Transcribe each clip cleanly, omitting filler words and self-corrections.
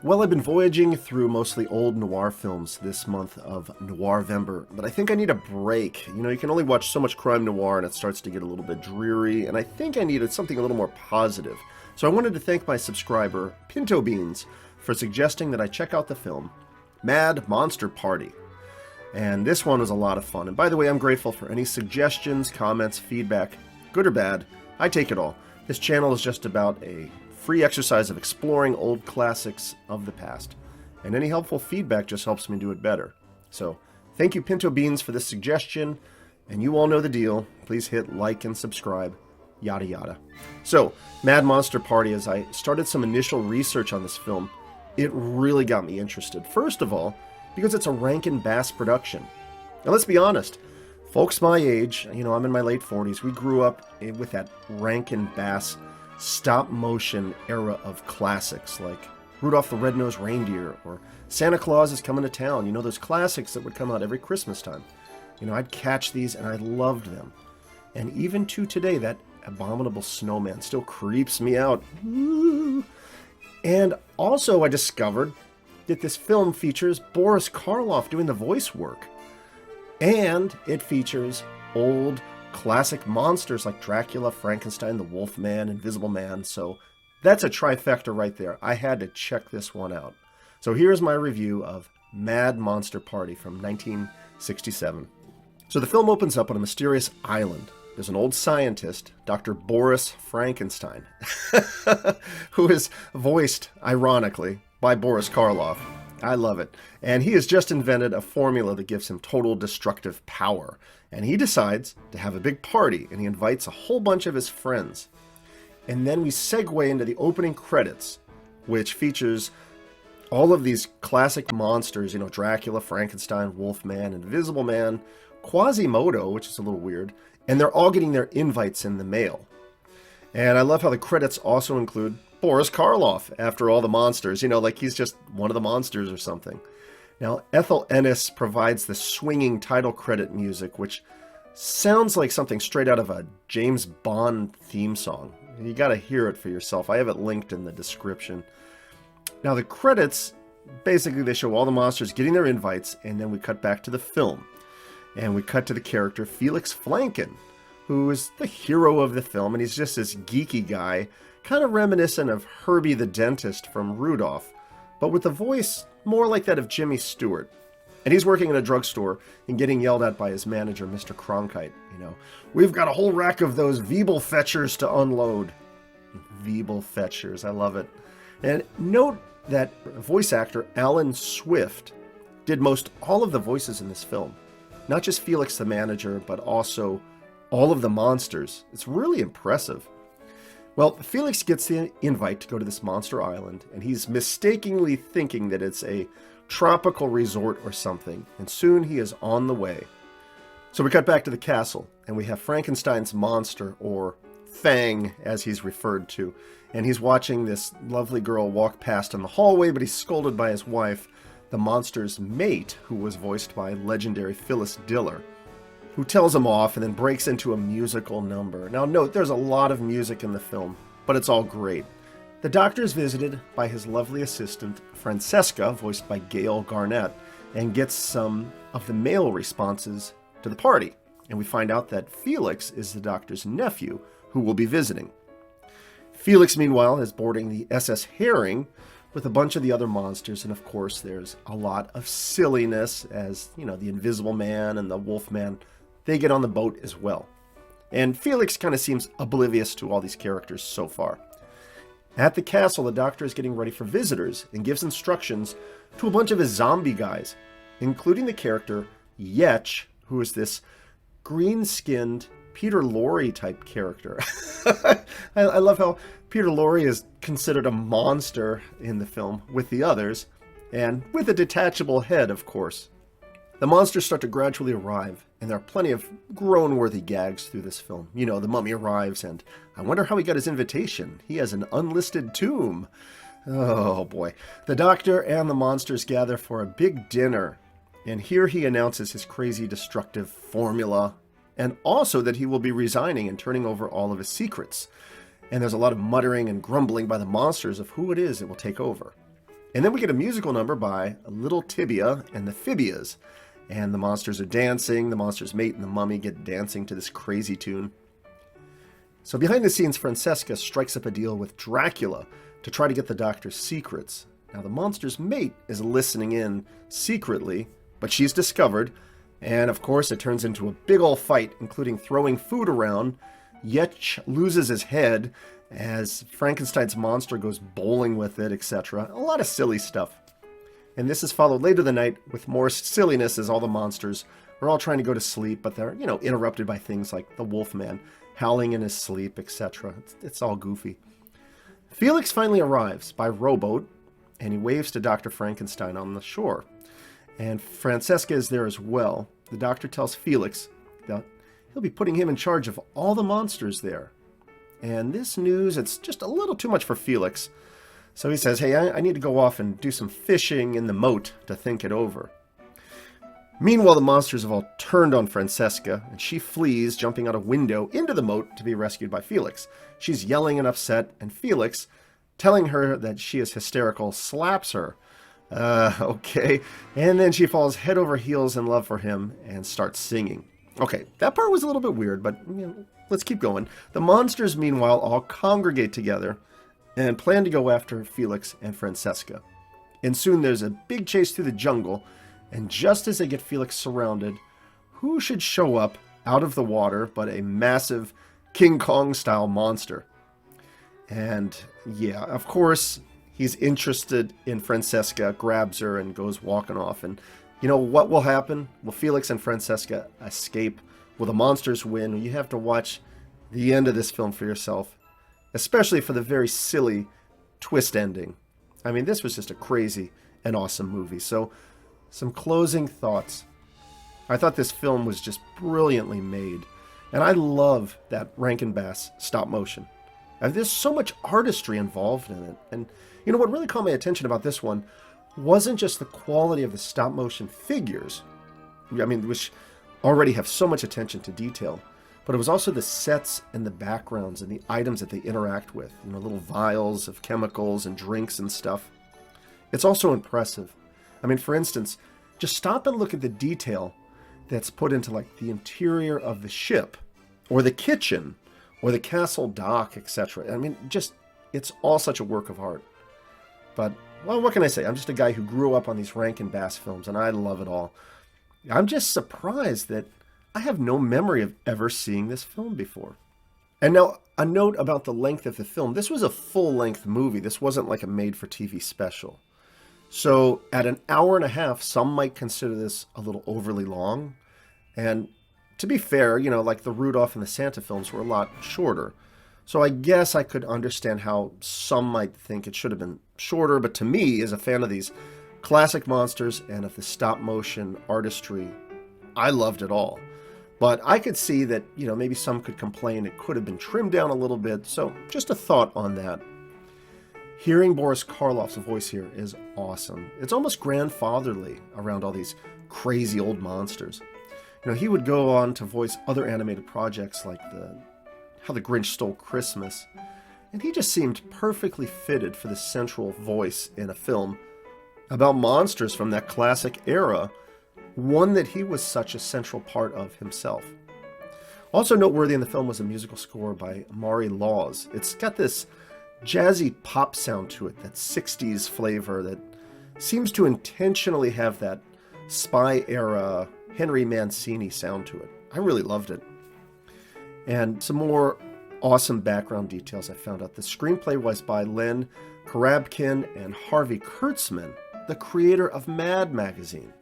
Well, I've been voyaging through mostly old noir films this month of Noirvember, but I think I need a break. You can only watch so much crime noir and it starts to get a little bit dreary, and I think I needed something a little more positive. So I wanted to thank my subscriber, Pinto Beans, for suggesting that I check out the film Mad Monster Party. And this one was a lot of fun. And by the way, I'm grateful for any suggestions, comments, feedback, good or bad. I take it all. This channel is just about a free exercise of exploring old classics of the past. And any helpful feedback just helps me do it better. So, thank you Pinto Beans for this suggestion. And you all know the deal. Please hit like and subscribe. Yada yada. So, Mad Monster Party, as I started some initial research on this film, it really got me interested. First of all, because it's a Rankin-Bass production. Now let's be honest, folks my age, I'm in my late 40s, we grew up with that Rankin-Bass stop-motion era of classics like Rudolph the Red-Nosed Reindeer or Santa Claus is Coming to Town. Those classics that would come out every Christmas time. I'd catch these and I loved them. And even to today, that abominable snowman still creeps me out. Woo! And also I discovered that this film features Boris Karloff doing the voice work. And it features old classic monsters like Dracula, Frankenstein, the Wolfman, Invisible Man. So that's a trifecta right there. I had to check this one out. So here's my review of Mad Monster Party from 1967. So the film opens up on a mysterious island. There's an old scientist, Dr. Boris Frankenstein, who is voiced, ironically, by Boris Karloff. I love it. And he has just invented a formula that gives him total destructive power. And he decides to have a big party, and he invites a whole bunch of his friends. And then we segue into the opening credits, which features all of these classic monsters, Dracula, Frankenstein, Wolfman, Invisible Man, Quasimodo, which is a little weird, and they're all getting their invites in the mail. And I love how the credits also include Boris Karloff, after all the monsters, like he's just one of the monsters or something. Now, Ethel Ennis provides the swinging title credit music, which sounds like something straight out of a James Bond theme song. You gotta hear it for yourself. I have it linked in the description. Now, the credits, basically they show all the monsters getting their invites, and then we cut back to the film. And we cut to the character Felix Flanken, who is the hero of the film, and he's just this geeky guy, kind of reminiscent of Herbie the dentist from Rudolph, but with a voice more like that of Jimmy Stewart. And he's working in a drugstore and getting yelled at by his manager, Mr. Cronkite. We've got a whole rack of those Veeble Fetchers to unload. Veeble Fetchers, I love it. And note that voice actor Alan Swift did most all of the voices in this film. Not just Felix the manager, but also all of the monsters. It's really impressive. Well, Felix gets the invite to go to this monster island, and he's mistakenly thinking that it's a tropical resort or something, and soon he is on the way. So we cut back to the castle, and we have Frankenstein's monster, or Fang, as he's referred to, and he's watching this lovely girl walk past in the hallway, but he's scolded by his wife, the monster's mate, who was voiced by legendary Phyllis Diller, who tells him off and then breaks into a musical number. Now note, there's a lot of music in the film, but it's all great. The doctor is visited by his lovely assistant, Francesca, voiced by Gail Garnett, and gets some of the male responses to the party. And we find out that Felix is the doctor's nephew, who will be visiting. Felix, meanwhile, is boarding the SS Herring with a bunch of the other monsters, and of course there's a lot of silliness as, the Invisible Man and the Wolfman, they get on the boat as well. And Felix kind of seems oblivious to all these characters so far. At the castle, the doctor is getting ready for visitors and gives instructions to a bunch of his zombie guys, including the character Yetch, who is this green-skinned Peter Lorre type character. I love how Peter Lorre is considered a monster in the film with the others, and with a detachable head, of course. The monsters start to gradually arrive, and there are plenty of groan-worthy gags through this film. The mummy arrives, and I wonder how he got his invitation. He has an unlisted tomb. Oh boy. The doctor and the monsters gather for a big dinner, and here he announces his crazy destructive formula, and also that he will be resigning and turning over all of his secrets. And there's a lot of muttering and grumbling by the monsters of who it is that will take over. And then we get a musical number by Little Tibia and the Phibias. And the monsters are dancing. The monster's mate and the mummy get dancing to this crazy tune. So behind the scenes, Francesca strikes up a deal with Dracula to try to get the doctor's secrets. Now, the monster's mate is listening in secretly, but she's discovered. And, of course, it turns into a big ol' fight, including throwing food around. Yetch loses his head as Frankenstein's monster goes bowling with it, etc. A lot of silly stuff. And this is followed later the night with more silliness as all the monsters are all trying to go to sleep, but they're, interrupted by things like the Wolfman howling in his sleep, etc. It's all goofy. Felix finally arrives by rowboat, and he waves to Dr. Frankenstein on the shore. And Francesca is there as well. The doctor tells Felix that he'll be putting him in charge of all the monsters there. And this news, it's just a little too much for Felix. So he says, hey, I need to go off and do some fishing in the moat to think it over. Meanwhile, the monsters have all turned on Francesca, and she flees, jumping out a window into the moat to be rescued by Felix. She's yelling and upset, and Felix, telling her that she is hysterical, slaps her. Okay. And then she falls head over heels in love for him and starts singing. Okay, that part was a little bit weird, but let's keep going. The monsters, meanwhile, all congregate together and plan to go after Felix and Francesca. And soon there's a big chase through the jungle, and just as they get Felix surrounded, who should show up out of the water but a massive King Kong-style monster? And yeah, of course, he's interested in Francesca, grabs her, and goes walking off. And what will happen? Will Felix and Francesca escape? Will the monsters win? You have to watch the end of this film for yourself, especially for the very silly twist ending. I mean, this was just a crazy and awesome movie. So, some closing thoughts. I thought this film was just brilliantly made, and I love that Rankin-Bass stop motion. There's so much artistry involved in it, and what really caught my attention about this one wasn't just the quality of the stop motion figures, which already have so much attention to detail, but it was also the sets and the backgrounds and the items that they interact with, little vials of chemicals and drinks and stuff. It's also impressive. For instance, just stop and look at the detail that's put into the interior of the ship, or the kitchen, or the castle dock, etc. It's all such a work of art. But, well, what can I say? I'm just a guy who grew up on these Rankin-Bass films, and I love it all. I'm just surprised that I have no memory of ever seeing this film before. And now, a note about the length of the film. This was a full-length movie. This wasn't like a made-for-TV special. So, at an hour and a half, some might consider this a little overly long. And to be fair, like the Rudolph and the Santa films were a lot shorter. So I guess I could understand how some might think it should have been shorter, but to me, as a fan of these classic monsters and of the stop-motion artistry, I loved it all. But I could see that, maybe some could complain it could have been trimmed down a little bit, so just a thought on that. Hearing Boris Karloff's voice here is awesome. It's almost grandfatherly around all these crazy old monsters. He would go on to voice other animated projects like How the Grinch Stole Christmas, and he just seemed perfectly fitted for the central voice in a film about monsters from that classic era, one that he was such a central part of himself. Also noteworthy in the film was a musical score by Maury Laws. It's got this jazzy pop sound to it, that 60s flavor that seems to intentionally have that spy era Henry Mancini sound to it. I really loved it. And some more awesome background details I found out. The screenplay was by Len Karabkin and Harvey Kurtzman, the creator of Mad Magazine.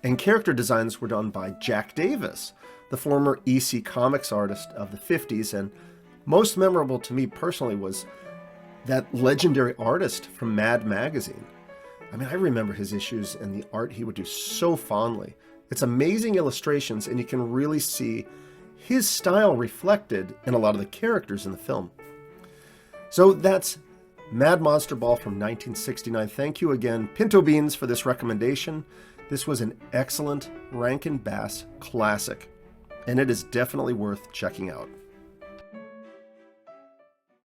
And character designs were done by Jack Davis, the former EC Comics artist of the 50s, and most memorable to me personally was that legendary artist from Mad Magazine. I remember his issues and the art he would do so fondly. It's amazing illustrations, and you can really see his style reflected in a lot of the characters in the film. So that's Mad Monster Ball from 1969. Thank you again, Pinto Beans, for this recommendation. This was an excellent Rankin-Bass classic, and it is definitely worth checking out.